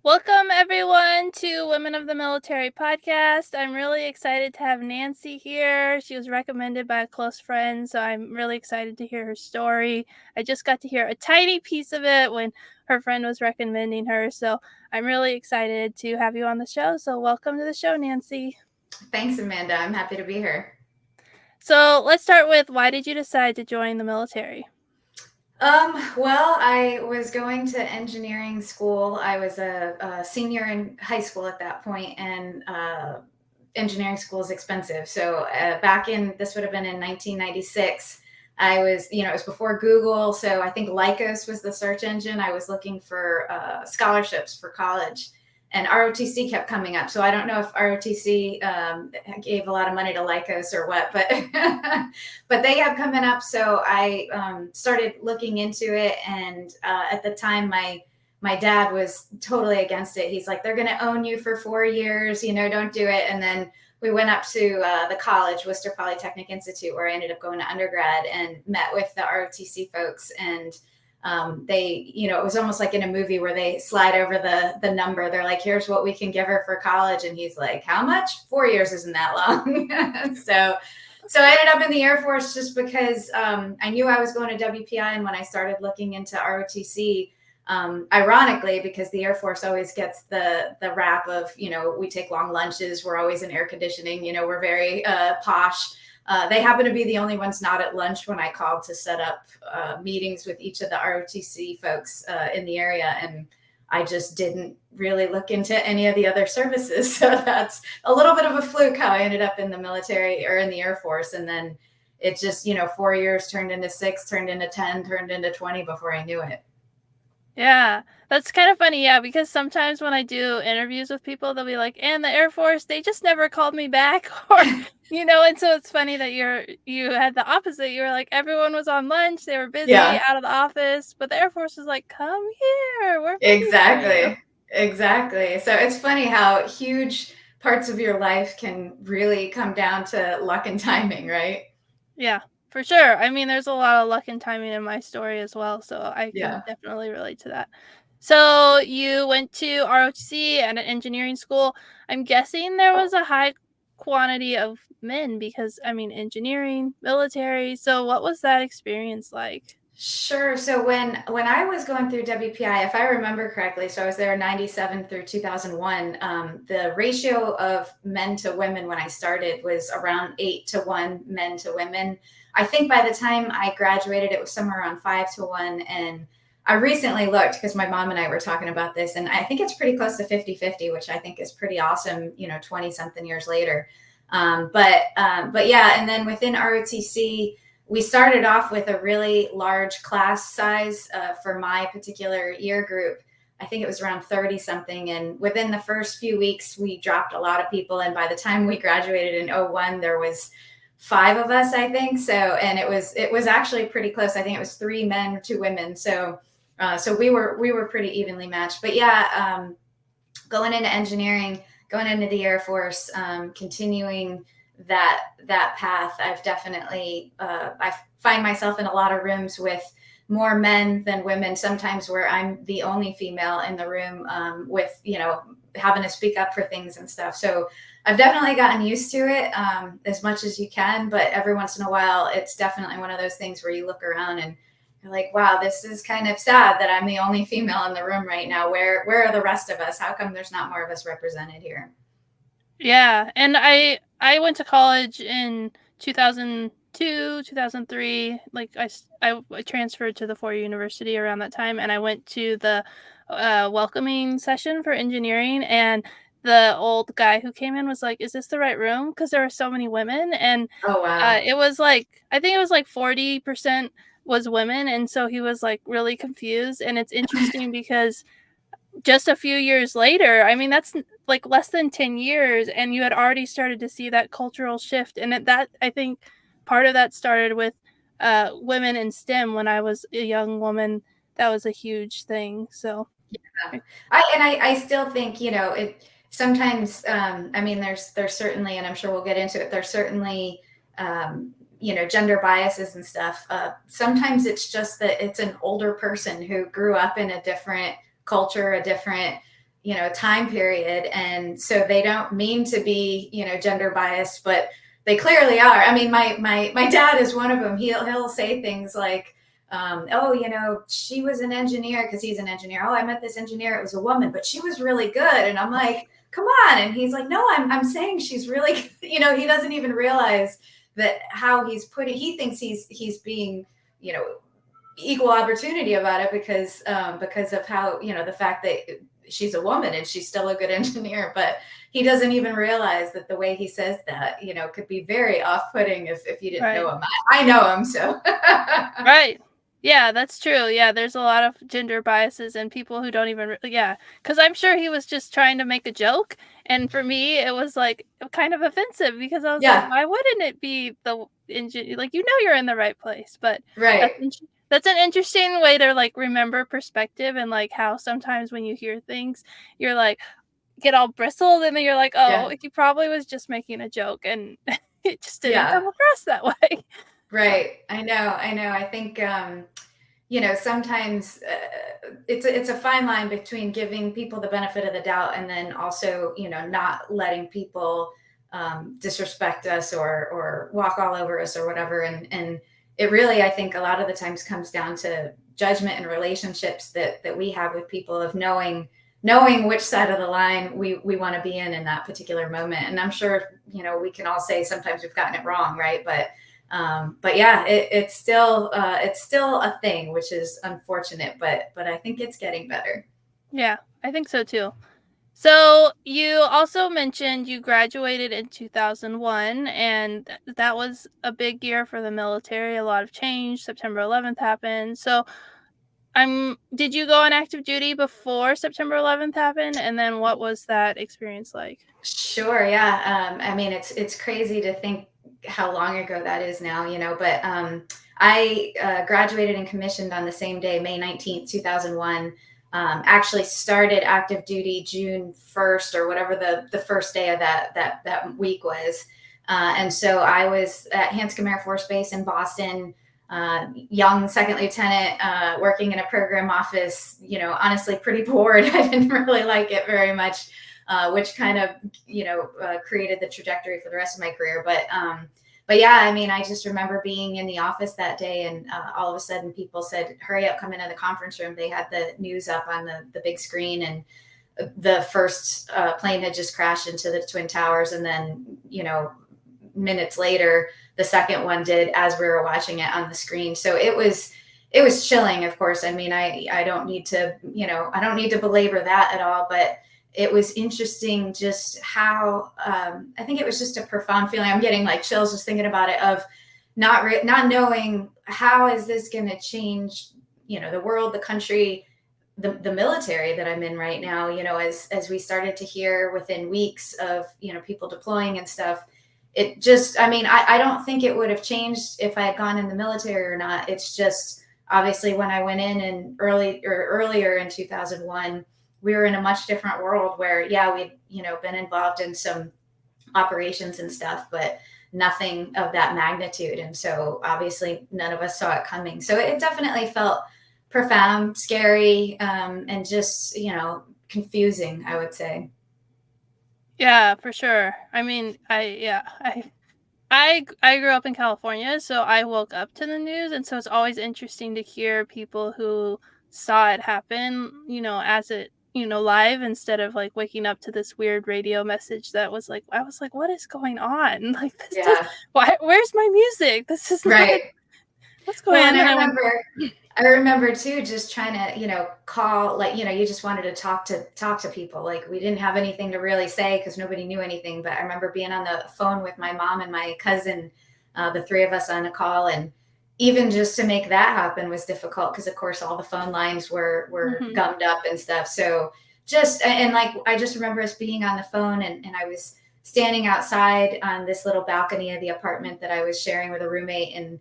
Welcome, everyone, to Women of the Military podcast. I'm really excited to have Nancy here. She was recommended by a close friend, so I'm really excited to hear her story. I just got to hear a tiny piece of it when her friend was recommending her, so I'm really excited to have you on the show. So welcome to the show, Nancy. Thanks, Amanda. I'm happy to be here. So let's start with, why did you decide to join the military? Well, I was going to engineering school. I was a senior in high school at that point, and engineering school is expensive. So this would have been in 1996. I was, it was before Google. So I think Lycos was the search engine. I was looking for scholarships for college, and ROTC kept coming up. So I don't know if ROTC gave a lot of money to Lycos or what, but but they kept coming up. So I started looking into it, and at the time, my dad was totally against it. He's like, they're going to own you for 4 years, don't do it. And then we went up to the college, Worcester Polytechnic Institute, where I ended up going to undergrad and met with the ROTC folks. And it was almost like in a movie where they slide over the number. They're like, here's what we can give her for college. And he's like, how much? 4 years isn't that long. So I ended up in the Air Force just because I knew I was going to WPI. And when I started looking into ROTC, ironically, because the Air Force always gets the rap of, we take long lunches. We're always in air conditioning. We're very posh. They happen to be the only ones not at lunch when I called to set up meetings with each of the ROTC folks in the area. And I just didn't really look into any of the other services. So that's a little bit of a fluke how I ended up in the military or in the Air Force. And then it just, 4 years turned into 6, turned into 10, turned into 20 before I knew it. Yeah, that's kind of funny, yeah, because sometimes when I do interviews with people, they'll be like, and the Air Force, they just never called me back, or, and so it's funny that you had the opposite. You were like, everyone was on lunch, they were busy, out of the office, but the Air Force was like, come here, we're Exactly. So it's funny how huge parts of your life can really come down to luck and timing, right? Yeah, for sure. I mean, there's a lot of luck and timing in my story as well, so I can definitely relate to that. So you went to ROTC and an engineering school. I'm guessing there was a high quantity of men because, engineering, military. So what was that experience like? Sure. So when I was going through WPI, if I remember correctly, so I was there 97 through 2001, the ratio of men to women when I started was around 8-1 men to women. I think by the time I graduated, it was somewhere around 5-1. And I recently looked because my mom and I were talking about this, and I think it's pretty close to 50-50, which I think is pretty awesome, 20 something years later. But yeah, and then within ROTC, we started off with a really large class size for my particular year group. I think it was around 30 something. And within the first few weeks, we dropped a lot of people. And by the time we graduated in 01, there was 5 of us, I think. So, and it was actually pretty close. I think it was 3 men, 2 women. So we were pretty evenly matched. But yeah, going into engineering, going into the Air Force, continuing that path, I've definitely I find myself in a lot of rooms with more men than women, sometimes where I'm the only female in the room, with having to speak up for things and stuff. So I've definitely gotten used to it as much as you can, but every once in a while it's definitely one of those things where you look around and you're like, wow, this is kind of sad that I'm the only female in the room right now. Where are the rest of us? How come there's not more of us represented here? Yeah, and I went to college in 2002, 2003. Like I transferred to the Ford University around that time, and I went to the welcoming session for engineering, and the old guy who came in was like, "Is this the right room?" Because there were so many women, and Oh wow. it was like, I think it was like 40% was women, and so he was like really confused. And it's interesting because just a few years later, that's like less than 10 years, and you had already started to see that cultural shift. And that, I think part of that started with women in STEM. When I was a young woman, that was a huge thing. So yeah. I still think, it sometimes, there's certainly, and I'm sure we'll get into it, there's certainly, gender biases and stuff. Sometimes it's just that it's an older person who grew up in a different culture, a different, time period. And so they don't mean to be, gender biased, but they clearly are. I mean, my dad is one of them. He'll say things like, oh, she was an engineer, because he's an engineer. Oh, I met this engineer. It was a woman, but she was really good. And I'm like, come on. And he's like, no, I'm saying she's really, he doesn't even realize that how he thinks he's being, equal opportunity about it because of how, the fact that she's a woman and she's still a good engineer, but he doesn't even realize that the way he says that, could be very off-putting if you didn't know him. I know him, so. Right. Yeah, that's true. Yeah, there's a lot of gender biases and people who don't even, because I'm sure he was just trying to make a joke. And for me, it was like kind of offensive because I was like, why wouldn't it be the engine? Like, you're in the right place. But that's an interesting way to like remember perspective and like how sometimes when you hear things, you're like, get all bristled and then you're like, oh, he probably was just making a joke and it just didn't come across that way. Right. I know. I think, sometimes it's a fine line between giving people the benefit of the doubt and then also, not letting people disrespect us or walk all over us or whatever. And it really, I think a lot of the times comes down to judgment and relationships that we have with people, of knowing which side of the line we want to be in that particular moment. And I'm sure, we can all say sometimes we've gotten it wrong. Right. But yeah, it's still a thing, which is unfortunate, but I think it's getting better. Yeah, I think so too. So you also mentioned you graduated in 2001, and that was a big year for the military. A lot of change. September 11th happened. So did you go on active duty before September 11th happened? And then what was that experience like? Sure. Yeah. I mean, it's crazy to think how long ago that is now, but I graduated and commissioned on the same day, May 19th, 2001. Actually started active duty June 1st or whatever the first day of that week was. And so I was at Hanscom Air Force Base in Boston, young second lieutenant, working in a program office, honestly pretty bored. I didn't really like it very much, which kind of, created the trajectory for the rest of my career. But yeah, I mean, I just remember being in the office that day and all of a sudden people said, hurry up, come into the conference room. They had the news up on the big screen, and the first plane had just crashed into the Twin Towers. And then, minutes later, the second one did as we were watching it on the screen. So it was chilling, of course. I mean, I don't need to, I don't need to belabor that at all, but it was interesting just how, I think it was just a profound feeling. I'm getting like chills just thinking about it, of not knowing how is this going to change, the world, the country, the military that I'm in right now, as we started to hear within weeks of, people deploying and stuff. It just, I mean, I don't think it would have changed if I had gone in the military or not. It's just, obviously when I went in and earlier in 2001, we were in a much different world where, we'd, been involved in some operations and stuff, but nothing of that magnitude. And so obviously none of us saw it coming. So it definitely felt profound, scary, and just, confusing, I would say. Yeah, for sure. I mean, I grew up in California, so I woke up to the news, and so it's always interesting to hear people who saw it happen, as it, live, instead of like waking up to this weird radio message that was like, I was like, what is going on? Like, where's my music? This is right. What's going on? And I remember too, just trying to, call, like, you just wanted to talk to people. Like, we didn't have anything to really say because nobody knew anything. But I remember being on the phone with my mom and my cousin, the three of us on a call. And even just to make that happen was difficult because, of course, all the phone lines were gummed up and stuff. So I just remember us being on the phone and I was standing outside on this little balcony of the apartment that I was sharing with a roommate. And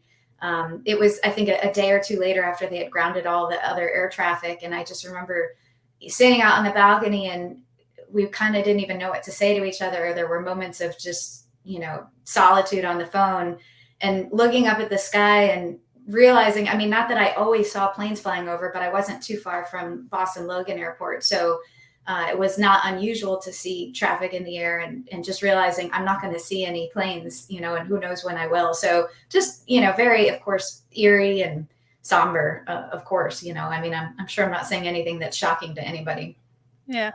it was, I think, a day or two later after they had grounded all the other air traffic. And I just remember standing out on the balcony and we kind of didn't even know what to say to each other. There were moments of just, solitude on the phone and looking up at the sky and realizing, I mean, not that I always saw planes flying over, but I wasn't too far from Boston Logan Airport. So it was not unusual to see traffic in the air, and just realizing I'm not going to see any planes, and who knows when I will. So just, very, of course, eerie and somber, of course. I mean, I'm sure I'm not saying anything that's shocking to anybody. Yeah.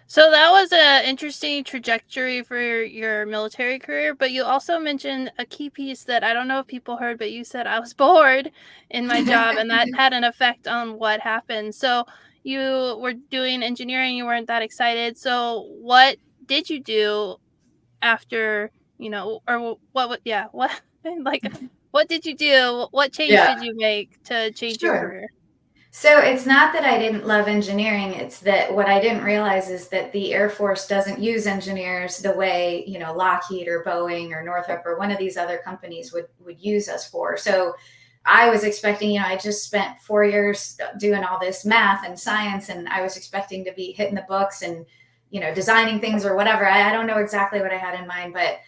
So that was an interesting trajectory for your military career, but you also mentioned a key piece that I don't know if people heard, but you said I was bored in my job, and that had an effect on what happened. So you were doing engineering, you weren't that excited. So what did you do after, or yeah, what, like, what did you do? What change Yeah, did you make to change your sure. career? So it's not that I didn't love engineering. It's that what I didn't realize is that the Air Force doesn't use engineers the way, Lockheed or Boeing or Northrop or one of these other companies would use us for. So I was expecting, I just spent 4 years doing all this math and science, and I was expecting to be hitting the books and, designing things or whatever. I don't know exactly what I had in mind, but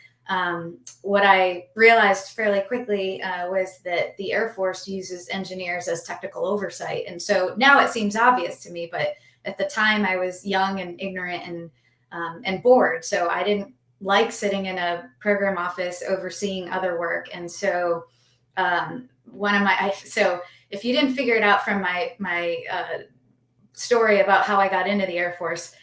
what I realized fairly quickly was that the Air Force uses engineers as technical oversight. And so now it seems obvious to me, but at the time I was young and ignorant and bored. So I didn't like sitting in a program office overseeing other work. And so so if you didn't figure it out from my story about how I got into the Air Force,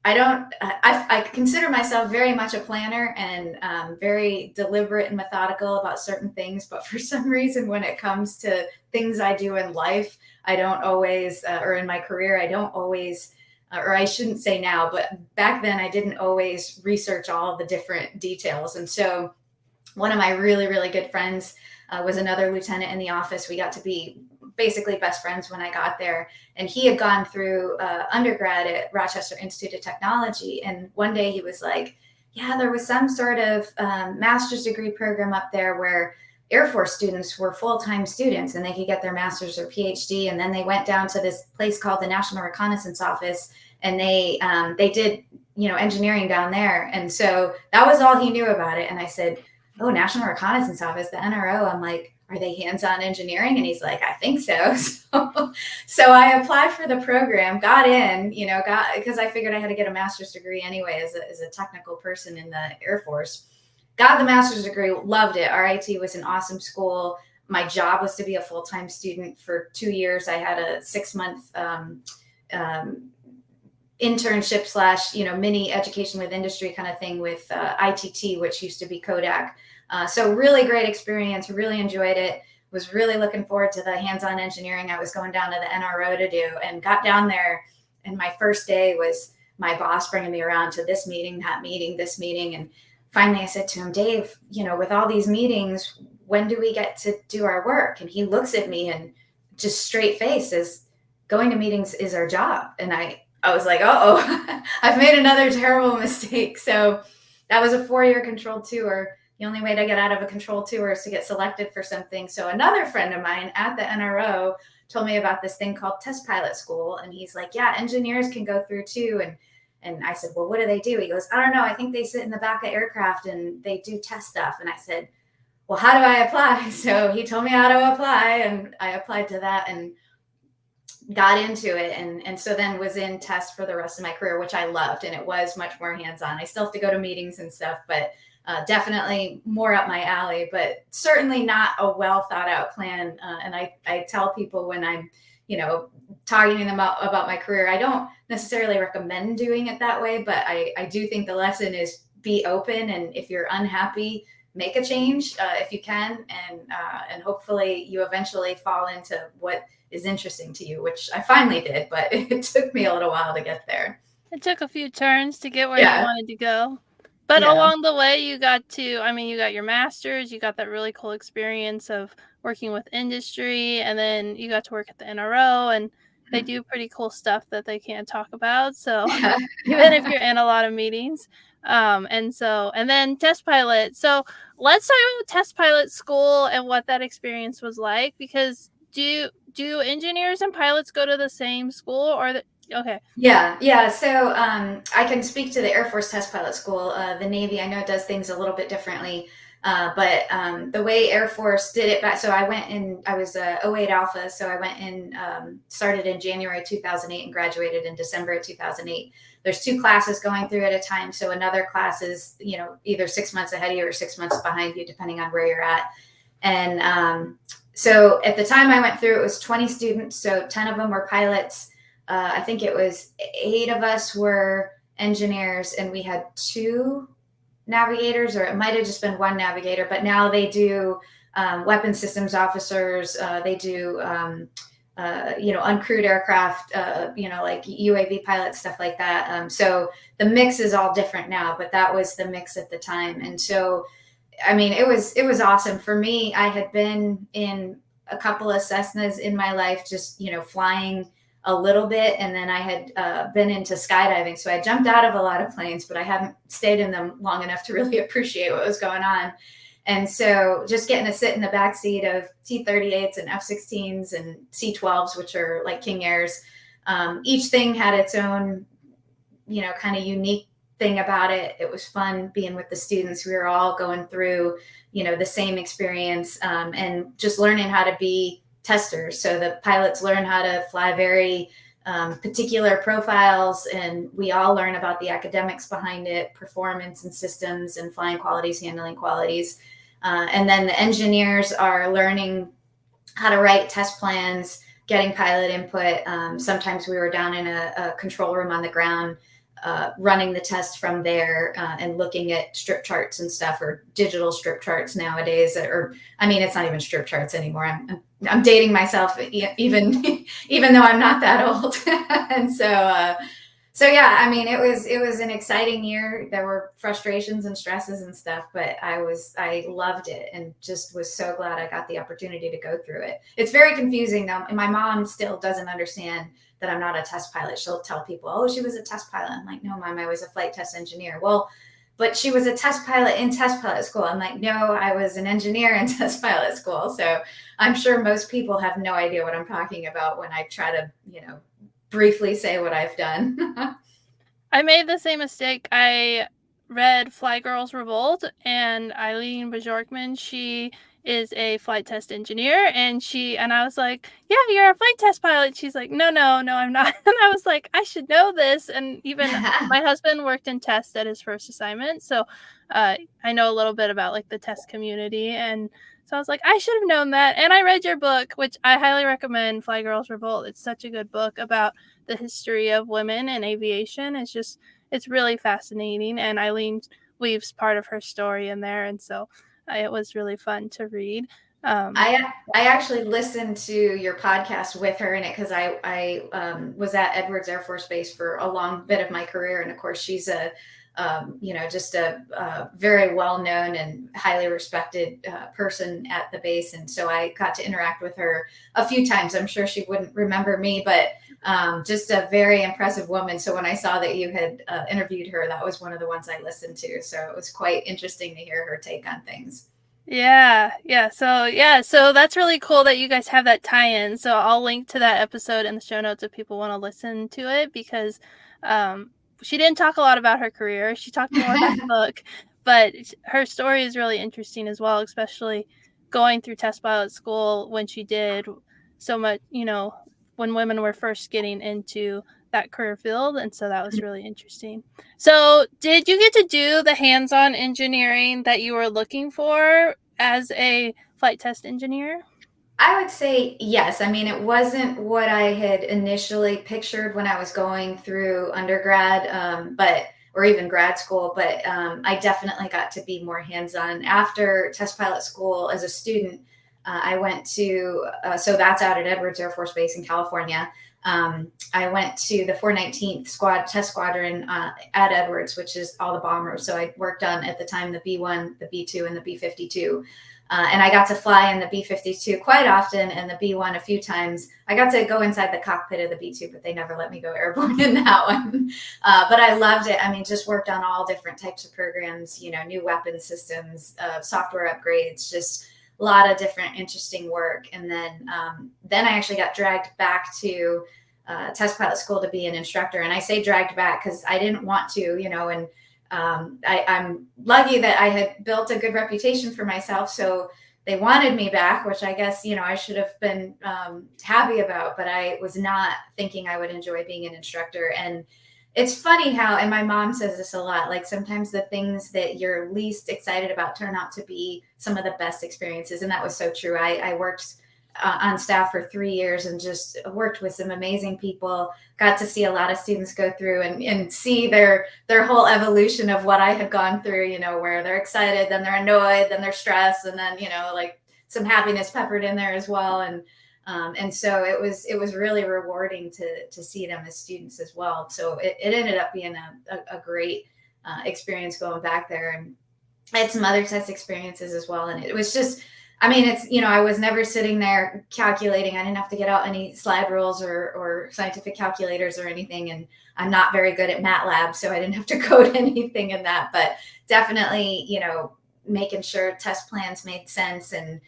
I consider myself very much a planner and very deliberate and methodical about certain things. But for some reason, when it comes to things I do in life, I don't always, or in my career, I don't always, or I shouldn't say now, but back then I didn't always research all of the different details. And so one of my really, really good friends was another lieutenant in the office. We got to be basically best friends when I got there. And he had gone through undergrad at Rochester Institute of Technology. And one day he was like, yeah, there was some sort of master's degree program up there where Air Force students were full-time students and they could get their master's or PhD. And then they went down to this place called the National Reconnaissance Office, and they did, engineering down there. And so that was all he knew about it. And I said, oh, National Reconnaissance Office, the NRO. I'm like, are they hands-on engineering? And he's like, I think so. So I applied for the program, got in, because I figured I had to get a master's degree anyway as a technical person in the Air Force. Got the master's degree, loved it. RIT was an awesome school. My job was to be a full-time student for 2 years. I had a 6-month internship / mini education with industry kind of thing with ITT, which used to be Kodak. So really great experience, really enjoyed it, was really looking forward to the hands-on engineering I was going down to the NRO to do, and got down there. And my first day was my boss bringing me around to this meeting, that meeting, this meeting. And finally I said to him, Dave, with all these meetings, when do we get to do our work? And he looks at me and just straight face says, going to meetings is our job. And I was like, uh-oh, I've made another terrible mistake. So that was a 4-year controlled tour. The only way to get out of a control tour is to get selected for something. So another friend of mine at the NRO told me about this thing called test pilot school. And he's like, yeah, engineers can go through too. And I said, well, what do they do? He goes, I don't know. I think they sit in the back of aircraft and they do test stuff. And I said, well, how do I apply? So he told me how to apply, and I applied to that and got into it. And so then was in test for the rest of my career, which I loved. And it was much more hands-on. I still have to go to meetings and stuff, but definitely more up my alley, but certainly not a well thought out plan. And I tell people when I'm, talking to them about my career, I don't necessarily recommend doing it that way, but I do think the lesson is be open. And if you're unhappy, make a change if you can. And hopefully you eventually fall into what is interesting to you, which I finally did, but it took me a little while to get there. It took a few turns to get where you Yeah. wanted to go. But Yeah. along the way, you got your master's, you got that really cool experience of working with industry, and then you got to work at the NRO, and they do pretty cool stuff that they can't talk about. So Yeah. even if you're in a lot of meetings. And then test pilot. So let's talk about test pilot school and what that experience was like, because do engineers and pilots go to the same school, or okay. Yeah. So I can speak to the Air Force Test Pilot School. The Navy, I know, does things a little bit differently. But the way Air Force did it back, so I went in, I was a '08 Alpha, so I went in, started in January 2008 and graduated in December of 2008. There's 2 classes going through at a time, so another class is, either 6 months ahead of you or 6 months behind you, depending on where you're at. And so at the time I went through, it was 20 students, so 10 of them were pilots. I think it was 8 of us were engineers, and we had 2 navigators, or it might have just been 1 navigator, but now they do weapon systems officers. They do, uncrewed aircraft, like UAV pilots, stuff like that. So the mix is all different now, but that was the mix at the time. And so, I mean, it was awesome for me. I had been in a couple of Cessnas in my life, just, flying a little bit. And then I had been into skydiving. So I jumped out of a lot of planes, but I haven't stayed in them long enough to really appreciate what was going on. And so just getting to sit in the back seat of T-38s and F-16s and C-12s, which are like King Airs, each thing had its own, kind of unique thing about it. It was fun being with the students. We were all going through, the same experience, and just learning how to be testers. So the pilots learn how to fly very particular profiles, and we all learn about the academics behind it, performance and systems and flying qualities, handling qualities. And then the engineers are learning how to write test plans, getting pilot input. Sometimes we were down in a control room on the ground, running the test from there, and looking at strip charts and stuff, or digital strip charts nowadays. Or, I mean, it's not even strip charts anymore. I'm dating myself, even though I'm not that old. And so yeah, I mean, it was an exciting year. There were frustrations and stresses and stuff, but I loved it, and just was so glad I got the opportunity to go through it. It's very confusing though. And my mom still doesn't understand that I'm not a test pilot. She'll tell people, "Oh, she was a test pilot." I'm like, "No, Mom, I was a flight test engineer." "Well, but she was a test pilot in test pilot school." I'm like, "No, I was an engineer in test pilot school." So I'm sure most people have no idea what I'm talking about when I try to, briefly say what I've done. I made the same mistake. I read Fly Girls Revolt, and Eileen Bajorkman, she is a flight test engineer, and I was like, "Yeah, you're a flight test pilot." She's like, "No, no, no, I'm not." And I was like, "I should know this." And even my husband worked in test at his first assignment, so I know a little bit about like the test community, and so I was like, I should have known that. And I read your book, which I highly recommend, Fly Girls Revolt. It's such a good book about the history of women in aviation. It's really fascinating, and Eileen weaves part of her story in there, and so it was really fun to read. I actually listened to your podcast with her in it, because I was at Edwards Air Force Base for a long bit of my career, and of course she's just a very well-known and highly respected person at the base. And so I got to interact with her a few times. I'm sure she wouldn't remember me, but just a very impressive woman. So when I saw that you had interviewed her, that was one of the ones I listened to. So it was quite interesting to hear her take on things. Yeah. So that's really cool that you guys have that tie-in. So I'll link to that episode in the show notes if people want to listen to it, because she didn't talk a lot about her career. She talked more about the book, but her story is really interesting as well, especially going through test pilot school when she did so much, when women were first getting into that career field. And so that was really interesting. So did you get to do the hands-on engineering that you were looking for as a flight test engineer? I would say yes. I mean, it wasn't what I had initially pictured when I was going through undergrad, or even grad school, but I definitely got to be more hands-on. After test pilot school as a student, I went to, so that's out at Edwards Air Force Base in California. I went to the 419th Test Squadron at Edwards, which is all the bombers. So I worked on, at the time, the B-1, the B-2, and the B-52. And I got to fly in the B-52 quite often, and the B-1 a few times. I got to go inside the cockpit of the B-2, but they never let me go airborne in that one. But I loved it. I mean, just worked on all different types of programs, new weapon systems, software upgrades, just a lot of different interesting work. And then I actually got dragged back to test pilot school to be an instructor. And I say dragged back because I didn't want to, and I'm lucky that I had built a good reputation for myself. So they wanted me back, which I guess, I should have been happy about, but I was not thinking I would enjoy being an instructor. And it's funny how, and my mom says this a lot, like sometimes the things that you're least excited about turn out to be some of the best experiences. And that was so true. I worked on staff for 3 years and just worked with some amazing people, got to see a lot of students go through and see their whole evolution of what I had gone through, where they're excited, then they're annoyed, then they're stressed, and then, like some happiness peppered in there as well. And so it was really rewarding to see them as students as well. So it ended up being a great experience going back there. And I had some other test experiences as well. And it was just, it's, I was never sitting there calculating. I didn't have to get out any slide rules or scientific calculators or anything. And I'm not very good at MATLAB, so I didn't have to code anything in that. But definitely, making sure test plans made sense and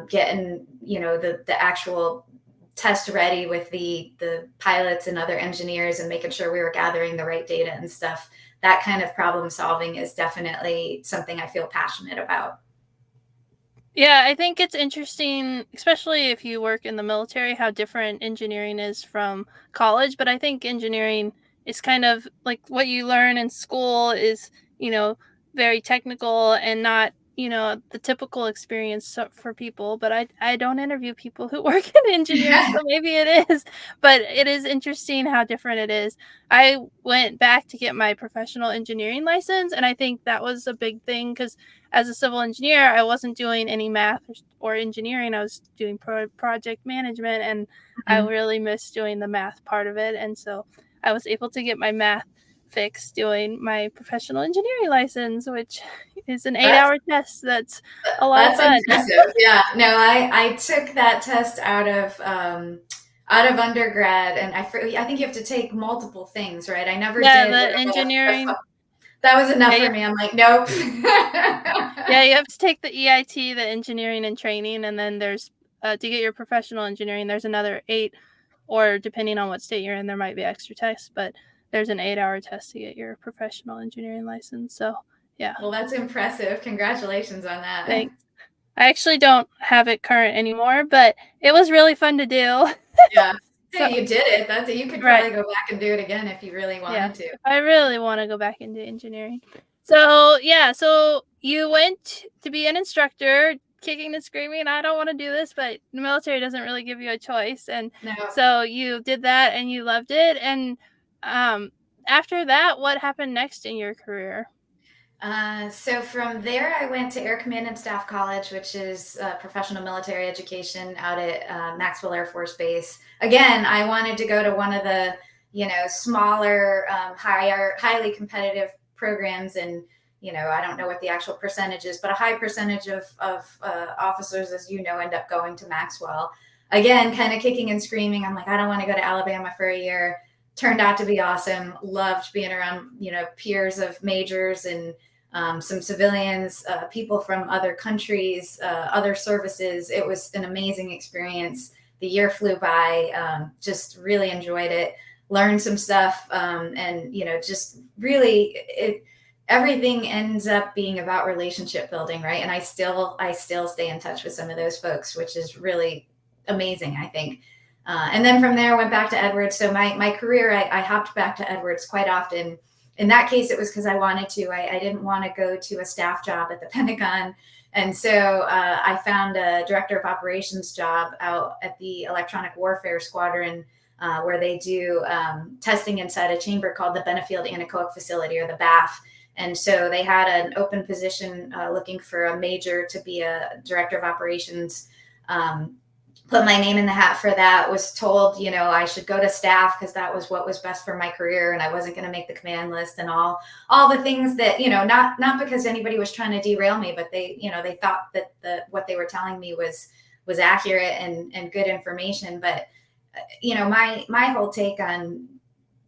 getting, the actual test ready with the pilots and other engineers and making sure we were gathering the right data and stuff. That kind of problem solving is definitely something I feel passionate about. Yeah, I think it's interesting, especially if you work in the military, how different engineering is from college. But I think engineering is kind of like what you learn in school is, very technical and not, the typical experience for people. But I don't interview people who work in engineering, so maybe it is. But it is interesting how different it is. I went back to get my professional engineering license, and I think that was a big thing because as a civil engineer, I wasn't doing any math or engineering. I was doing project management, and I Mhm. really missed doing the math part of it. And so I was able to get my math fixed doing my professional engineering license, which is an 8 That's hour test. That's a lot of That's fun. impressive. Yeah. No, I took that test out of undergrad, and I think you have to take multiple things, right? I never Yeah, did the the engineering. that was enough Yeah, for me. I'm like, nope. yeah, you have to take the EIT, the engineering and training, and then there's to get your professional engineering, there's another 8, or depending on what state you're in, there might be extra tests, but there's an 8 hour test to get your professional engineering license. So, yeah, Well, that's impressive. Congratulations on that. thanks. I actually don't have it current anymore, but it was really fun to do. Yeah. So, Hey, you did it. That's it. You could right. probably go back and do it again if you really Yeah, wanted to. if I really wanna go back into engineering. So, yeah, so you went to be an instructor, kicking and screaming, "I don't wanna do this," but the military doesn't really give you a choice, and No. so you did that and you loved it, and, um, after that, what happened next in your career? So from there, I went to Air Command and Staff College, which is professional military education out at Maxwell Air Force Base. Again, I wanted to go to one of the, smaller, highly competitive programs, and I don't know what the actual percentage is, but a high percentage of officers, as you know, end up going to Maxwell. Again, kind of kicking and screaming. I'm like, I don't want to go to Alabama for a year. Turned out to be awesome. Loved being around, peers of majors and some civilians, people from other countries, other services. It was an amazing experience. The year flew by. Just really enjoyed it. Learned some stuff, and just really everything ends up being about relationship building, right? And I still stay in touch with some of those folks, which is really amazing, I think. And then from there, I went back to Edwards. So my career, I hopped back to Edwards quite often. In that case, it was because I wanted to. I didn't want to go to a staff job at the Pentagon. And so I found a director of operations job out at the Electronic Warfare Squadron, where they do testing inside a chamber called the Benefield Anechoic Facility, or the BAF. And so they had an open position looking for a major to be a director of operations. Put my name in the hat for that. Was told, I should go to staff because that was what was best for my career, and I wasn't going to make the command list, and all the things that, not because anybody was trying to derail me, but they thought that what they were telling me was accurate and good information. But my whole take on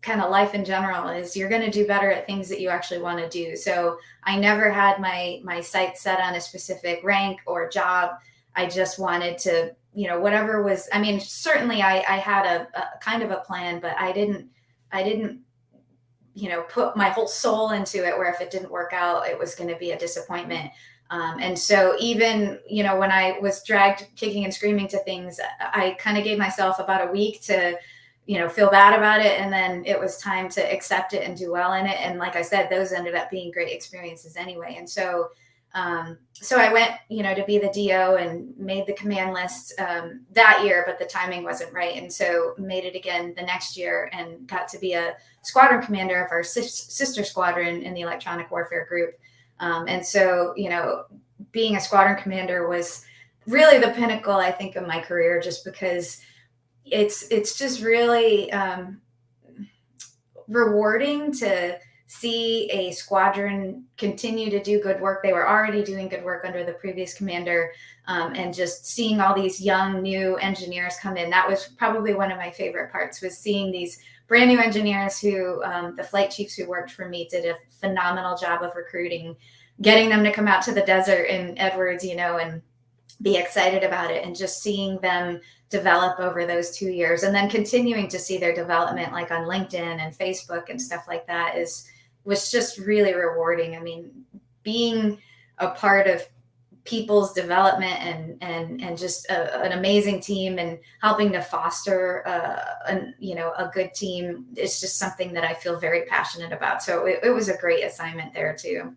kind of life in general is you're going to do better at things that you actually want to do. So I never had my sights set on a specific rank or job. I just wanted to, whatever was, certainly I had a kind of a plan, but I didn't, put my whole soul into it, where if it didn't work out, it was going to be a disappointment. And so even, when I was dragged kicking and screaming to things, I kind of gave myself about a week to, feel bad about it. And then it was time to accept it and do well in it. And like I said, those ended up being great experiences anyway. And so, so I went, to be the DO and made the command list that year, but the timing wasn't right. And so made it again the next year and got to be a squadron commander of our sister squadron in the electronic warfare group. And so, being a squadron commander was really the pinnacle, I think, of my career, just because it's just really rewarding to see a squadron continue to do good work. They were already doing good work under the previous commander, and just seeing all these young new engineers come in. That was probably one of my favorite parts, was seeing these brand new engineers who the flight chiefs who worked for me did a phenomenal job of recruiting, getting them to come out to the desert in Edwards, and be excited about it, and just seeing them develop over those 2 years, and then continuing to see their development, like on LinkedIn and Facebook and stuff like that, was just really rewarding. I mean, being a part of people's development and just an amazing team, and helping to foster a good team is just something that I feel very passionate about. So it was a great assignment there too.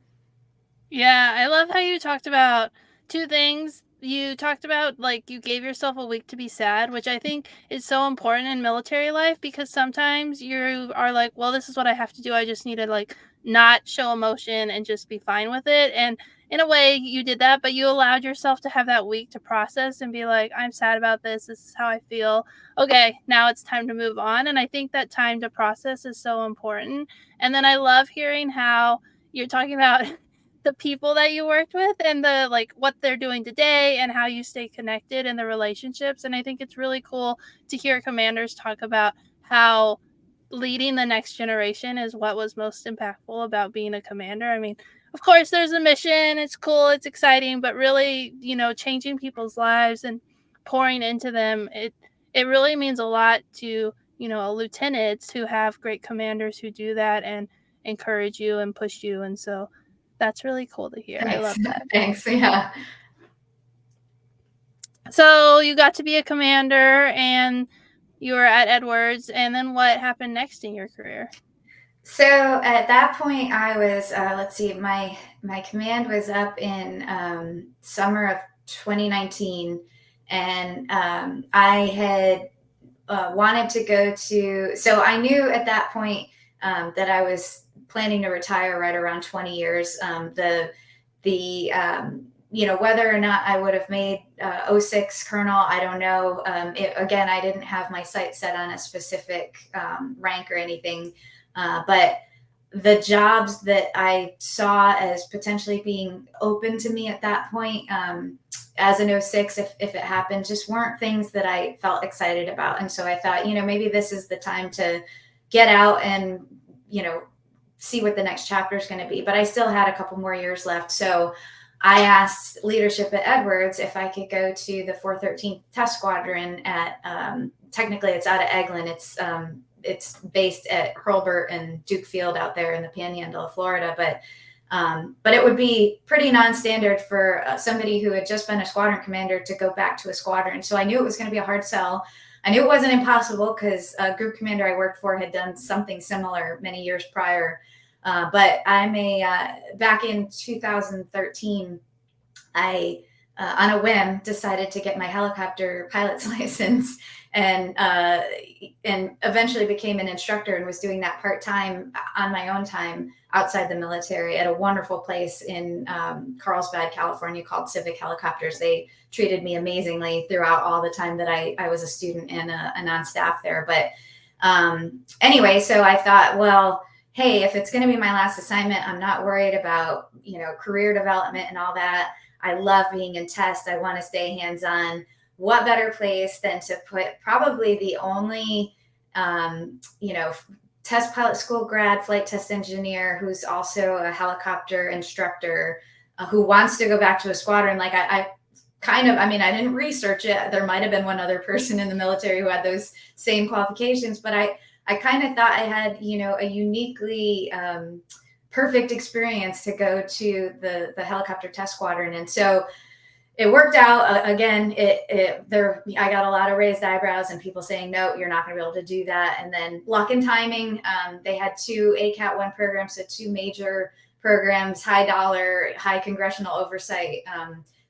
Yeah, I love how you talked about two things. You talked about, like, you gave yourself a week to be sad, which I think is so important in military life, because sometimes you are like, well, this is what I have to do. I just need to, like, not show emotion and just be fine with it. And in a way, you did that, but you allowed yourself to have that week to process and be like, I'm sad about this. This is how I feel. Okay, now it's time to move on. And I think that time to process is so important. And then I love hearing how you're talking about the people that you worked with, and the, like, what they're doing today, and how you stay connected in the relationships. And I think it's really cool to hear commanders talk about how leading the next generation is what was most impactful about being a commander. I mean, of course there's a mission, it's cool, it's exciting, but really, changing people's lives and pouring into them, it really means a lot to, lieutenants who have great commanders who do that and encourage you and push you. And so that's really cool to hear. I Thanks. love that. Thanks. Yeah. So you got to be a commander, and you were at Edwards, and then what happened next in your career? So at that point, I was, let's see, my command was up in summer of 2019, and I had wanted to go to, so I knew at that point that I was planning to retire right around 20 years. Whether or not I would have made 06 colonel, I don't know. Again, I didn't have my sights set on a specific rank or anything, but the jobs that I saw as potentially being open to me at that point, as an 06, if it happened, just weren't things that I felt excited about. And so I thought, maybe this is the time to get out and, see what the next chapter is going to be. But I still had a couple more years left. So I asked leadership at Edwards if I could go to the 413th Test Squadron at, technically it's out of Eglin. It's based at Hurlburt and Duke Field out there in the Panhandle of Florida. But it would be pretty non-standard for somebody who had just been a squadron commander to go back to a squadron. So I knew it was going to be a hard sell. I knew it wasn't impossible, because a group commander I worked for had done something similar many years prior. But back in 2013, I, on a whim, decided to get my helicopter pilot's license, and eventually became an instructor, and was doing that part-time on my own time outside the military at a wonderful place in Carlsbad, California, called Civic Helicopters. They treated me amazingly throughout all the time that I was a student and on staff there. But anyway, so I thought, well, hey, if it's going to be my last assignment, I'm not worried about, career development and all that. I love being in test. I want to stay hands-on. What better place than to put probably the only, test pilot school grad, flight test engineer, who's also a helicopter instructor, who wants to go back to a squadron. Like I didn't research it. There might've been one other person in the military who had those same qualifications, but I kind of thought I had, a uniquely perfect experience to go to the helicopter test squadron. And so it worked out. Again, I got a lot of raised eyebrows and people saying, no, you're not going to be able to do that. And then luck and timing. They had two ACAT 1 programs, so two major programs, high dollar, high congressional oversight,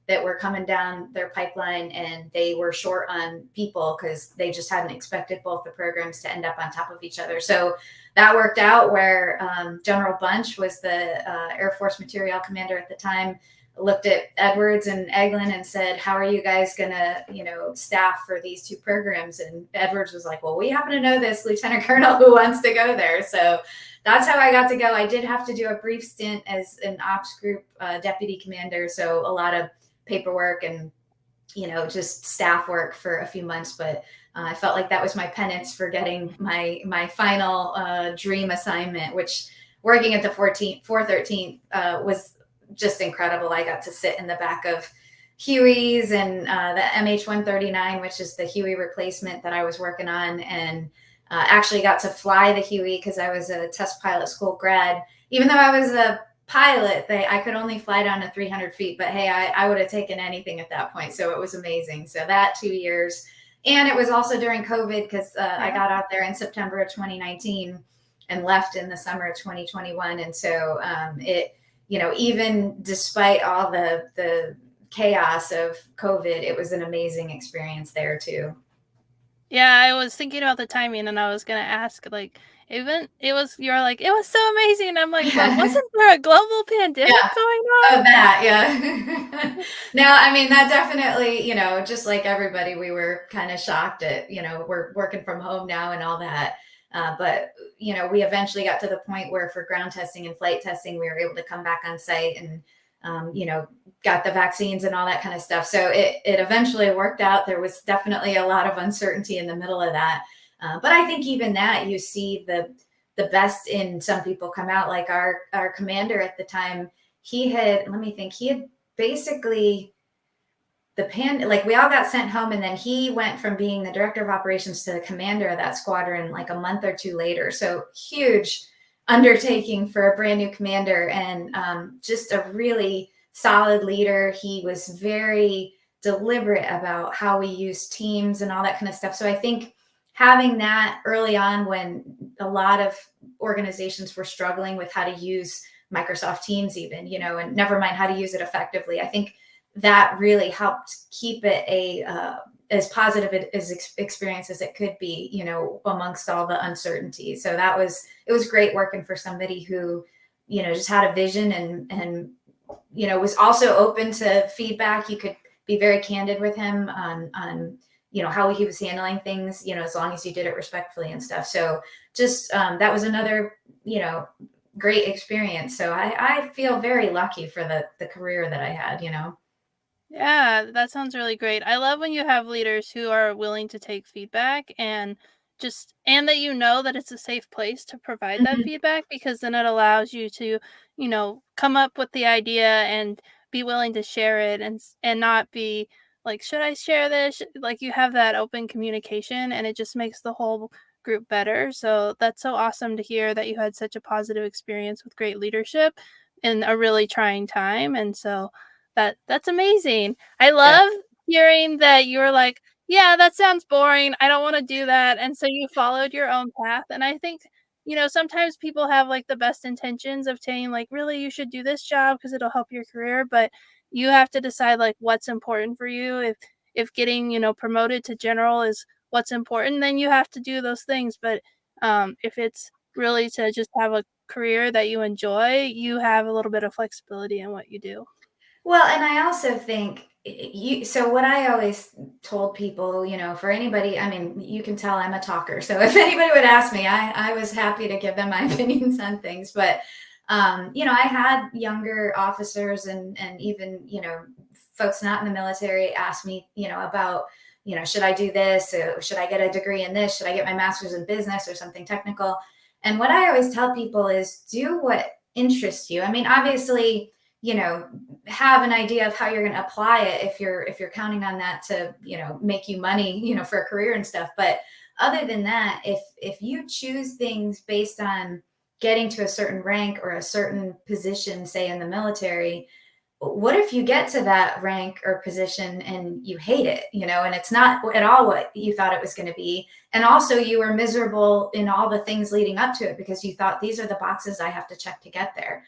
that were coming down their pipeline, and they were short on people because they just hadn't expected both the programs to end up on top of each other. So that worked out where General Bunch was the Air Force Material Commander at the time, looked at Edwards and Eglin and said, how are you guys going to, staff for these two programs? And Edwards was like, well, we happen to know this lieutenant colonel who wants to go there. So that's how I got to go. I did have to do a brief stint as an ops group deputy commander. So a lot of paperwork and, just staff work for a few months. But I felt like that was my penance for getting my final dream assignment, which working at the 413th was just incredible. I got to sit in the back of Hueys and the MH-139, which is the Huey replacement that I was working on, and actually got to fly the Huey because I was a test pilot school grad. Even though I was a pilot, I could only fly down to 300 feet, but hey, I would have taken anything at that point. So it was amazing. So that 2 years. And it was also during COVID because I got out there in September of 2019 and left in the summer of 2021. And so even despite all the chaos of COVID, it was an amazing experience there too. Yeah, I was thinking about the timing, and I was gonna ask, like, you're like, it was so amazing. I'm like, but wasn't there a global pandemic Yeah. going on? Oh, that, yeah. No, I mean, that definitely, just like everybody, we were kind of shocked at, we're working from home now and all that. But, we eventually got to the point where for ground testing and flight testing, we were able to come back on site and, got the vaccines and all that kind of stuff. So it eventually worked out. There was definitely a lot of uncertainty in the middle of that. But I think even that, you see the best in some people come out. Like our commander at the time, he had basically like we all got sent home, and then he went from being the director of operations to the commander of that squadron like a month or two later. So huge undertaking for a brand new commander, and just a really solid leader. He was very deliberate about how we use teams and all that kind of stuff. So I think having that early on, when a lot of organizations were struggling with how to use Microsoft Teams even, and never mind how to use it effectively, I think that really helped keep it as positive as experience as it could be, amongst all the uncertainty. So it was great working for somebody who, just had a vision and was also open to feedback. You could be very candid with him on how he was handling things, as long as you did it respectfully and stuff. So just that was another, great experience. So I feel very lucky for the career that I had. Yeah, that sounds really great. I love when you have leaders who are willing to take feedback and that that it's a safe place to provide that Mhm. feedback, because then it allows you to, come up with the idea and be willing to share it, and not be like, should I share this? Like, you have that open communication, and it just makes the whole group better. So that's so awesome to hear that you had such a positive experience with great leadership in a really trying time. And so that's amazing. I Yeah. love hearing that you were like, "Yeah, that sounds boring. I don't wanna do that," and so you followed your own path. And I think, sometimes people have, like, the best intentions of saying, like, "Really, you should do this job because 'cause it'll help your career," but you have to decide, like, what's important for you. If getting, promoted to general is what's important, then you have to do those things. But, if it's really to just have a career that you enjoy, you have a little bit of flexibility in what you do. Well, and I also think so what I always told people, for anybody, I mean, you can tell I'm a talker. So if anybody would ask me, I was happy to give them my opinions on things. But, I had younger officers and even, folks not in the military ask me, about, should I do this? Should I get a degree in this? Should I get my master's in business or something technical? And what I always tell people is do what interests you. I mean, obviously, have an idea of how you're going to apply it if you're counting on that to make you money for a career and stuff. But other than that, if you choose things based on getting to a certain rank or a certain position, say in the military, what if you get to that rank or position and you hate it, and it's not at all what you thought it was going to be. And also you were miserable in all the things leading up to it because you thought these are the boxes I have to check to get there.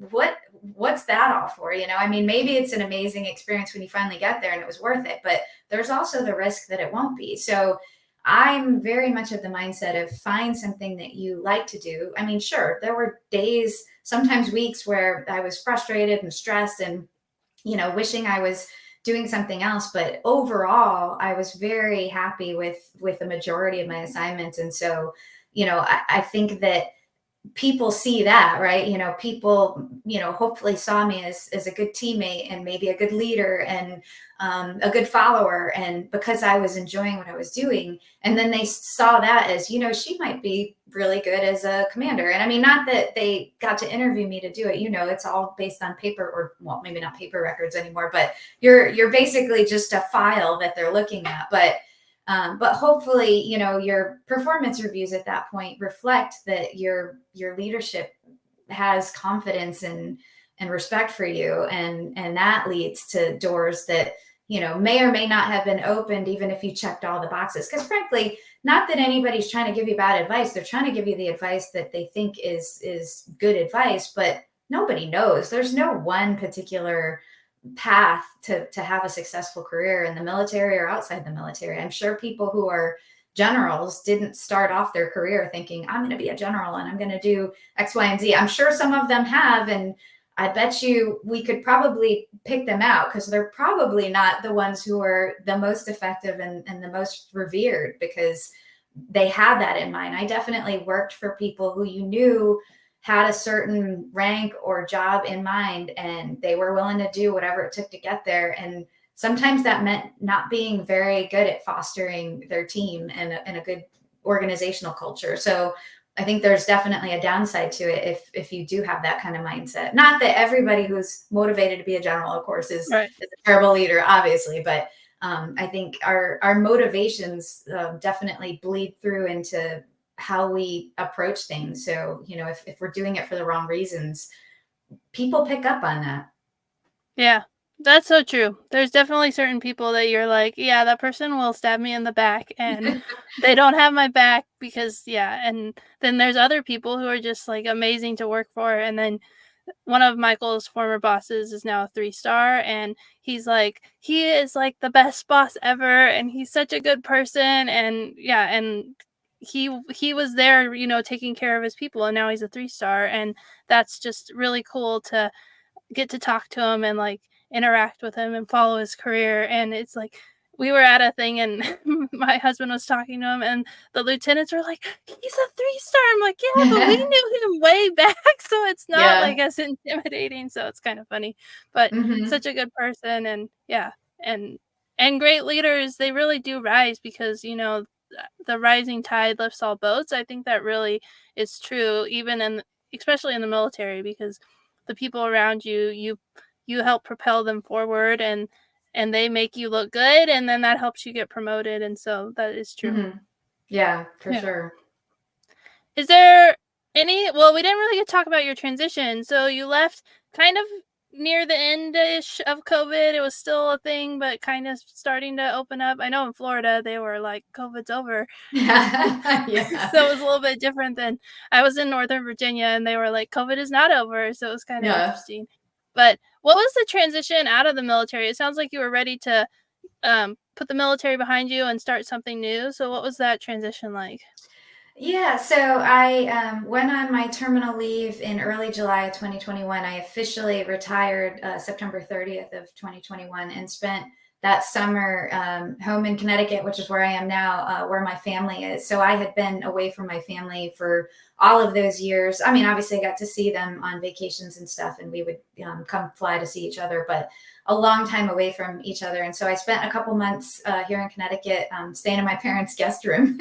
What's that all for? I mean, maybe it's an amazing experience when you finally get there and it was worth it, but there's also the risk that it won't be. So I'm very much of the mindset of find something that you like to do. I mean, sure, there were days, sometimes weeks, where I was frustrated and stressed and, wishing I was doing something else. But overall, I was very happy with the majority of my assignments. And so, I think that people see that, right? People, hopefully saw me as a good teammate and maybe a good leader and a good follower. And because I was enjoying what I was doing, and then they saw that as, she might be really good as a commander. And I mean, not that they got to interview me to do it, it's all based on paper, or well, maybe not paper records anymore, but you're basically just a file that they're looking at. But hopefully, your performance reviews at that point reflect that your leadership has confidence and respect for you, and that leads to doors that may or may not have been opened, even if you checked all the boxes. Because frankly, not that anybody's trying to give you bad advice; they're trying to give you the advice that they think is good advice. But nobody knows. There's no one particular path to have a successful career in the military or outside the military. I'm sure people who are generals didn't start off their career thinking, I'm going to be a general and I'm going to do X, Y, and Z. I'm sure some of them have, and I bet you we could probably pick them out because they're probably not the ones who are the most effective and the most revered, because they had that in mind. I definitely worked for people who you knew had a certain rank or job in mind, and they were willing to do whatever it took to get there. And sometimes that meant not being very good at fostering their team and a good organizational culture. So I think there's definitely a downside to it if you do have that kind of mindset. Not that everybody who's motivated to be a general, of course, is Right. a terrible leader, obviously, but I think our motivations definitely bleed through into how we approach things. So, if we're doing it for the wrong reasons, people pick up on that. Yeah, that's so true. There's definitely certain people that you're like, yeah, that person will stab me in the back, and they don't have my back because, yeah. And then there's other people who are just like amazing to work for. And then one of Michael's former bosses is now a 3-star, and he is like the best boss ever, and he's such a good person. And yeah, and he was there, taking care of his people, and now he's a 3-star. And that's just really cool to get to talk to him and like interact with him and follow his career. And it's like we were at a thing and my husband was talking to him, and the lieutenants were like, he's a 3-star. I'm like, yeah, but we knew him way back, so it's not Yeah. like as intimidating. So it's kind of funny, but Hmm. such a good person. And yeah, and great leaders, they really do rise because the rising tide lifts all boats. I think that really is true, even especially in the military, because the people around you, you help propel them forward, and they make you look good, and then that helps you get promoted. And so that is true. Hmm. Yeah, for Yeah. sure. Is there we didn't really get to talk about your transition. So you left kind of near the end-ish of COVID. It was still a thing, but kind of starting to open up. I know in Florida they were like, COVID's over. Yeah. So it was a little bit different than I was in Northern Virginia, and they were like, COVID is not over. So it was kind of Yeah. interesting. But what was the transition out of the military? It sounds like you were ready to put the military behind you and start something new. So what was that transition like? Yeah, so I went on my terminal leave in early July of 2021. I officially retired September 30th of 2021 and spent that summer home in Connecticut, which is where I am now, where my family is. So I had been away from my family for all of those years. I mean, obviously, I got to see them on vacations and stuff, and we would come fly to see each other, but a long time away from each other. And so I spent a couple months here in Connecticut, staying in my parents' guest room.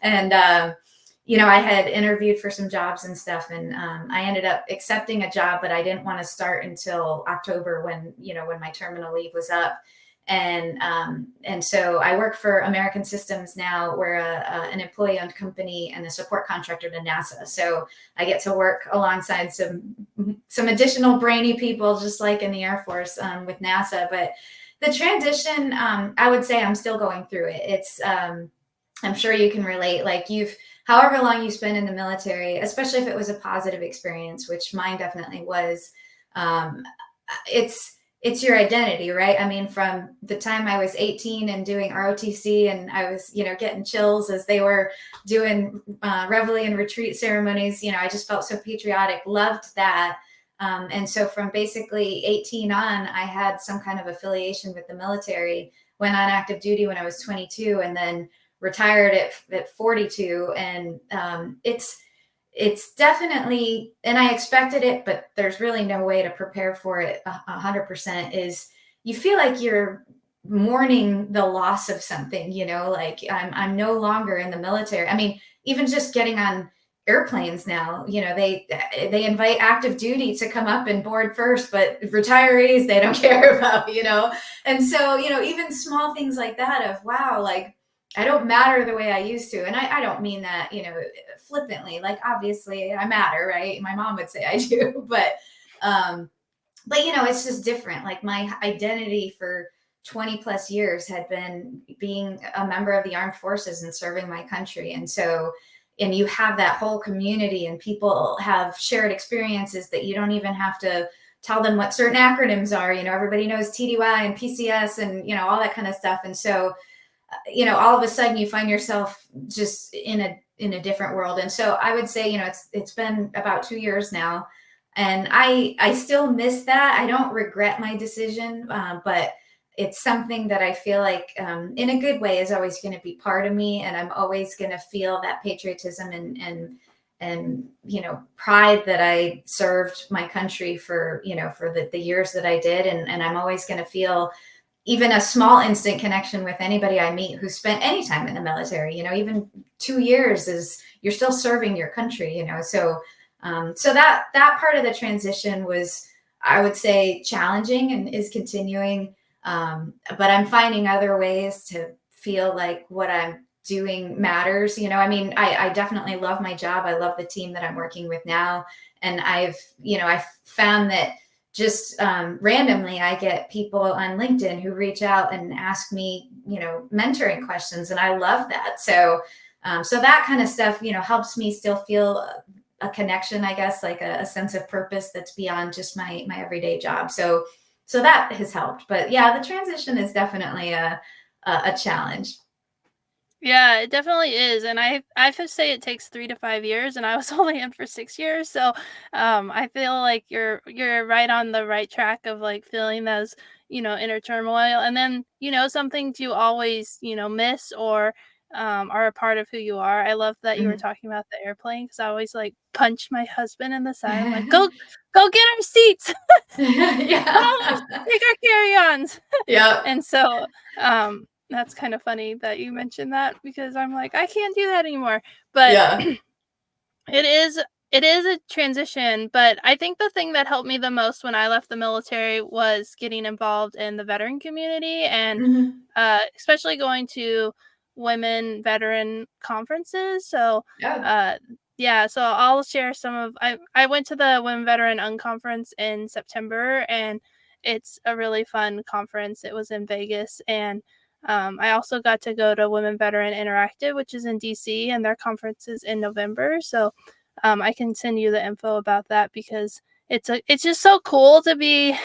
And I had interviewed for some jobs and stuff, and I ended up accepting a job, but I didn't want to start until October when my terminal leave was up. And so I work for American Systems now. We're an employee-owned company and a support contractor to NASA. So I get to work alongside some additional brainy people, just like in the Air Force with NASA. But the transition, I would say I'm still going through it. It's I'm sure you can relate. Like however long you spend in the military, especially if it was a positive experience, which mine definitely was, it's your identity, right? I mean, from the time I was 18 and doing ROTC, and I was, getting chills as they were doing reveille and retreat ceremonies, I just felt so patriotic, loved that. And so from basically 18 on, I had some kind of affiliation with the military, went on active duty when I was 22, and then retired at 42. And it's definitely, and I expected it, but there's really no way to prepare for it 100%, is you feel like you're mourning the loss of something, like I'm no longer in the military. I mean, even just getting on airplanes now, they invite active duty to come up and board first, but retirees, they don't care about, and so, even small things like that of, wow, like, I don't matter the way I used to. And I don't mean that, flippantly, like, obviously I matter, right? My mom would say I do, but it's just different. Like, my identity for 20 plus years had been being a member of the armed forces and serving my country. And so, and you have that whole community, and people have shared experiences that you don't even have to tell them what certain acronyms are. Everybody knows TDY and PCS and, all that kind of stuff. And so, all of a sudden you find yourself just in a different world. And so I would say, it's been about 2 years now, and I still miss that. I don't regret my decision, but it's something that I feel like, in a good way, is always going to be part of me. And I'm always going to feel that patriotism and pride that I served my country for, for the years that I did. And I'm always going to feel even a small instant connection with anybody I meet who spent any time in the military. Even 2 years is, you're still serving your country, so that part of the transition was, I would say, challenging and is continuing, but I'm finding other ways to feel like what I'm doing matters. I mean, I definitely love my job. I love the team that I'm working with now, and I've found that just randomly, I get people on LinkedIn who reach out and ask me, mentoring questions, and I love that. So that kind of stuff, helps me still feel a connection, I guess, like a sense of purpose that's beyond just my everyday job. So that has helped. But yeah, the transition is definitely a challenge. Yeah, it definitely is, and I have to say it takes 3 to 5 years, and I was only in for 6 years, so, I feel like you're right on the right track of, like, feeling those, inner turmoil, and then, some things you always, miss or, are a part of who you are. I love that you were Mhm. talking about the airplane, because I always, like, punch my husband in the side. I'm like, "Go get our seats! Come, let's Yeah. take our carry-ons." Yep. And so, that's kind of funny that you mentioned that, because I'm like, I can't do that anymore. But Yeah. it is it is a transition, but I think the thing that helped me the most when I left the military was getting involved in the veteran community, and Mhm. especially going to women veteran conferences. So, Yeah. uh, yeah, so I'll share some of I went to the Women Veteran Unconference in September, and it's a really fun conference. It was in Vegas, and I also got to go to Women Veteran Interactive, which is in DC, and their conference is in November. So, I can send you the info about that, because it's just so cool to be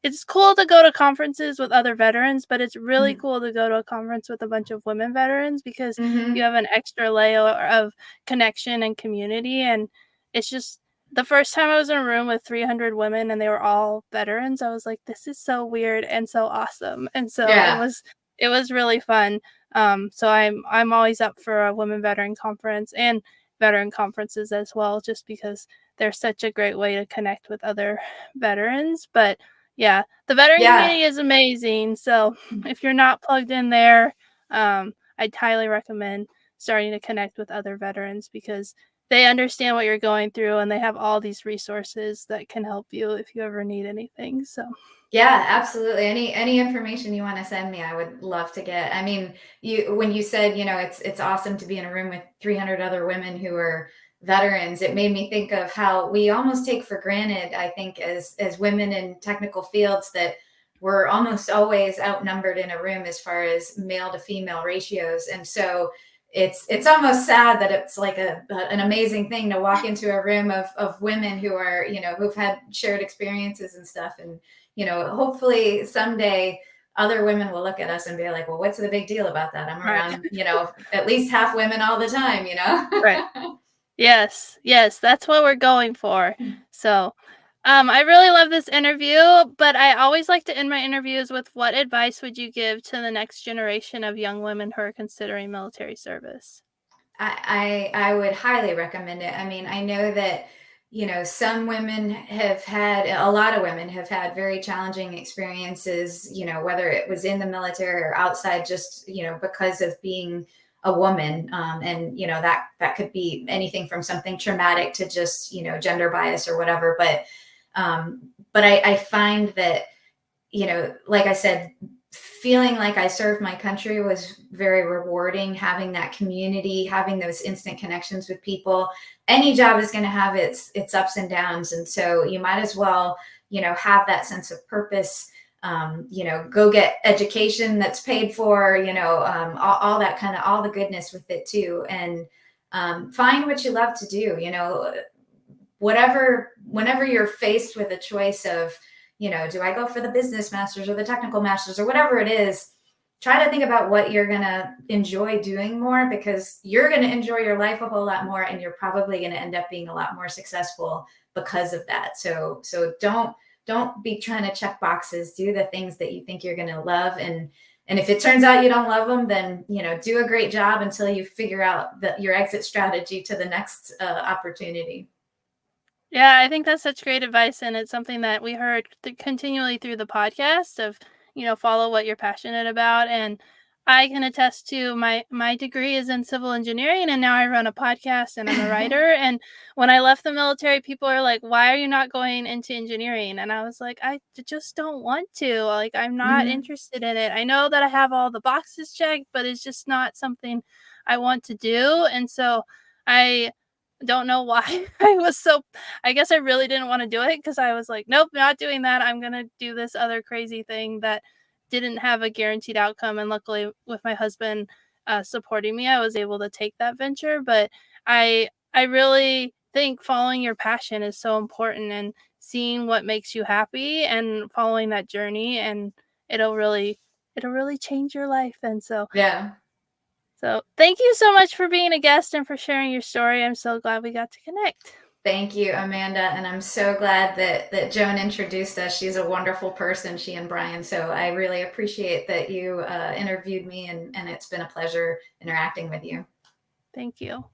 it's cool to go to conferences with other veterans, but it's really Mhm. cool to go to a conference with a bunch of women veterans, because you Mhm. have an extra layer of connection and community. And it's just, the first time I was in a room with 300 women and they were all veterans, I was like, this is so weird and so awesome. And so Yeah. it was really fun. So I'm always up for a women veteran conference and veteran conferences as well, just because they're such a great way to connect with other veterans. But yeah, the veteran Yeah. community is amazing. So if you're not plugged in there, I'd highly recommend starting to connect with other veterans, because they understand what you're going through, and they have all these resources that can help you if you ever need anything. So Yeah, absolutely. Any information you want to send me, I would love to get. I mean, you when you said, it's awesome to be in a room with 300 other women who are veterans, it made me think of how we almost take for granted, I think, as women in technical fields, that we're almost always outnumbered in a room as far as male to female ratios. And so it's almost sad that it's like an amazing thing to walk into a room of women who are, who've had shared experiences and stuff. And hopefully someday other women will look at us and be like, well, what's the big deal about that? I'm right. around, at least half women all the time, Right. Yes, yes, that's what we're going for. So, I really love this interview, but I always like to end my interviews with what advice would you give to the next generation of young women who are considering military service? I would highly recommend it. I mean, I know that, some women have had, a lot of women have had very challenging experiences, whether it was in the military or outside, just, because of being a woman. And, that could be anything from something traumatic to just, gender bias or whatever. But I find that, like I said, feeling like I served my country was very rewarding. Having that community, having those instant connections with people. Any job is going to have its ups and downs, and so you might as well, have that sense of purpose. Go get education that's paid for. All that kind of, all the goodness with it too, and find what you love to do. Whenever you're faced with a choice of, do I go for the business masters or the technical masters or whatever it is, try to think about what you're going to enjoy doing more, because you're going to enjoy your life a whole lot more, and you're probably going to end up being a lot more successful because of that. So don't be trying to check boxes. Do the things that you think you're going to love, and if it turns out you don't love them, then do a great job until you figure out your exit strategy to the next opportunity. Yeah, I think that's such great advice, and it's something that we heard continually through the podcast of, follow what you're passionate about. And I can attest to my degree is in civil engineering, and now I run a podcast and I'm a writer. And when I left the military, people are like, "Why are you not going into engineering?" And I was like, just don't want to. Like, I'm not Hmm. interested in it. I know that I have all the boxes checked, but it's just not something I want to do. And so I don't know why I guess I really didn't wanna do it because I was like, "Nope, not doing that. I'm gonna do this other crazy thing that didn't have a guaranteed outcome." And luckily, with my husband, supporting me, I was able to take that venture. But I really think following your passion is so important, and seeing what makes you happy and following that journey, and it'll really it'll really change your life. And Yeah. thank you so much for being a guest and for sharing your story. I'm so glad we got to connect. Thank you, Amanda. And I'm so glad that Joan introduced us. She's a wonderful person, she and Brian. So I really appreciate that you interviewed me, and it's been a pleasure interacting with you. Thank you.